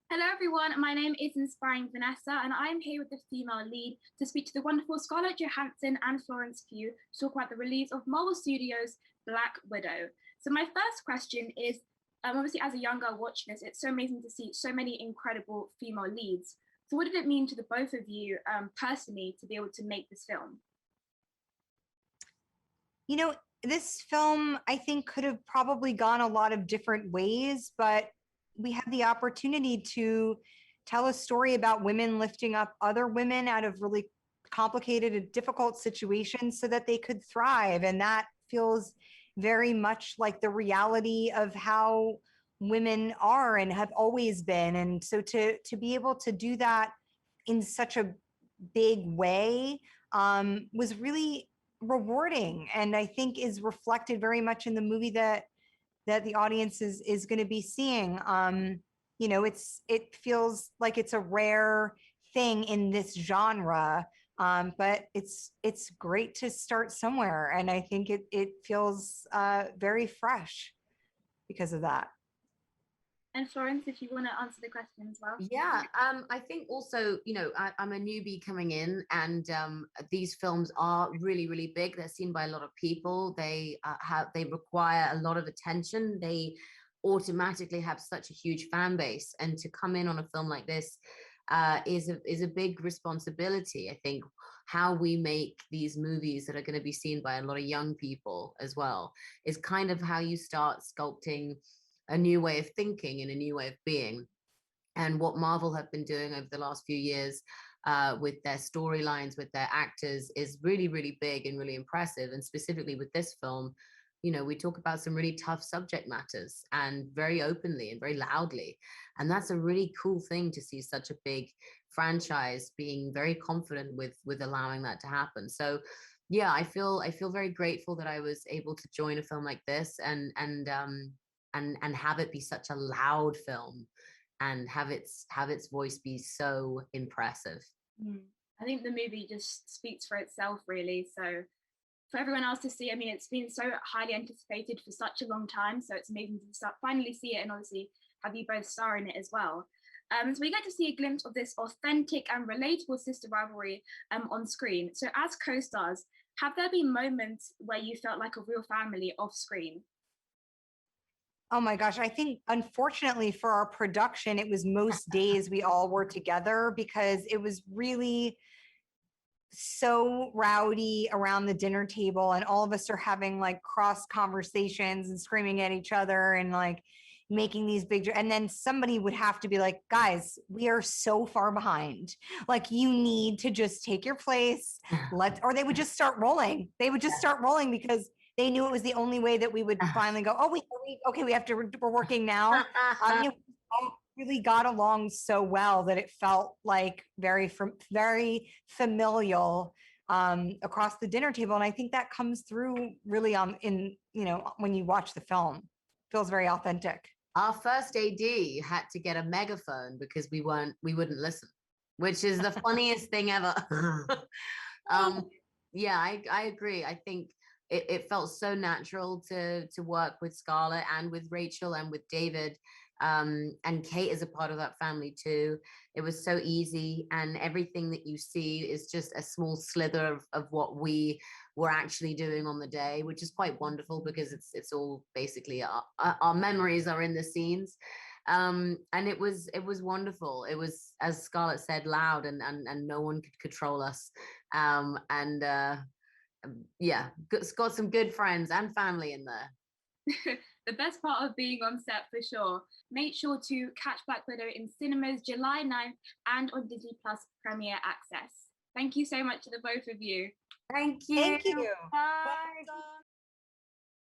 Hello everyone, my name is Inspiring Vanessa and I'm here with the female lead to speak to the wonderful Scarlett Johansson and Florence Pugh to talk about the release of Marvel Studios' Black Widow. So my first question is, obviously as a young girl watching this, it's so amazing to see so many incredible female leads. So what did it mean to the both of you personally to be able to make this film? You know, this film, I think, could have probably gone a lot of different ways, but we had the opportunity to tell a story about women lifting up other women out of really complicated and difficult situations so that they could thrive. And that feels very much like the reality of how women are and have always been. And so to be able to do that in such a big way was really rewarding, and I think is reflected very much in the movie that the audience is going to be seeing. It feels like it's a rare thing in this genre, but it's great to start somewhere, and I think it feels very fresh because of that. And Florence, if you want to answer the question as well. Yeah, I think also, I'm a newbie coming in, and these films are really, really big. They're seen by a lot of people. They require a lot of attention. They automatically have such a huge fan base, and to come in on a film like this is a big responsibility. I think how we make these movies that are going to be seen by a lot of young people as well is kind of how you start sculpting a new way of thinking and a new way of being. And what Marvel have been doing over the last few years with their storylines, with their actors, is really, really big and really impressive. And specifically with this film, we talk about some really tough subject matters, and very openly and very loudly. And that's a really cool thing to see such a big franchise being very confident with allowing that to happen. So yeah, I feel very grateful that I was able to join a film like this, and have it be such a loud film, and have its voice be so impressive. I think the movie just speaks for itself, really. So for everyone else to see, I mean, it's been so highly anticipated for such a long time. So it's amazing to finally see it, and obviously have you both star in it as well. So we get to see a glimpse of this authentic and relatable sister rivalry on screen. So as co-stars, have there been moments where you felt like a real family off screen? Oh my gosh, I think unfortunately for our production, it was most days we all were together because it was really so rowdy around the dinner table, and all of us are having like cross conversations and screaming at each other and like making these big, and then somebody would have to be like, guys, we are so far behind, like you need to just take your place, or they would just start rolling. They would just start rolling because they knew it was the only way that we would finally go, oh, okay, we have to, we're working now. Really got along so well that it felt like very familial across the dinner table, and I think that comes through really in when you watch the film. It feels very authentic. Our first AD had to get a megaphone because we wouldn't listen, which is the funniest thing ever. Yeah, I agree. I think it felt so natural to work with Scarlett and with Rachel and with David. And Kate is a part of that family too. It was so easy, and everything that you see is just a small slither of what we were actually doing on the day, which is quite wonderful because it's all basically our memories are in the scenes. And it was wonderful. It was, as Scarlett said, loud, and no one could control us. And yeah, got some good friends and family in there. The best part of being on set for sure. Make sure to catch Black Widow in cinemas July 9th and on Disney Plus Premier Access. Thank you so much to the both of you. Thank you. Thank you. Bye.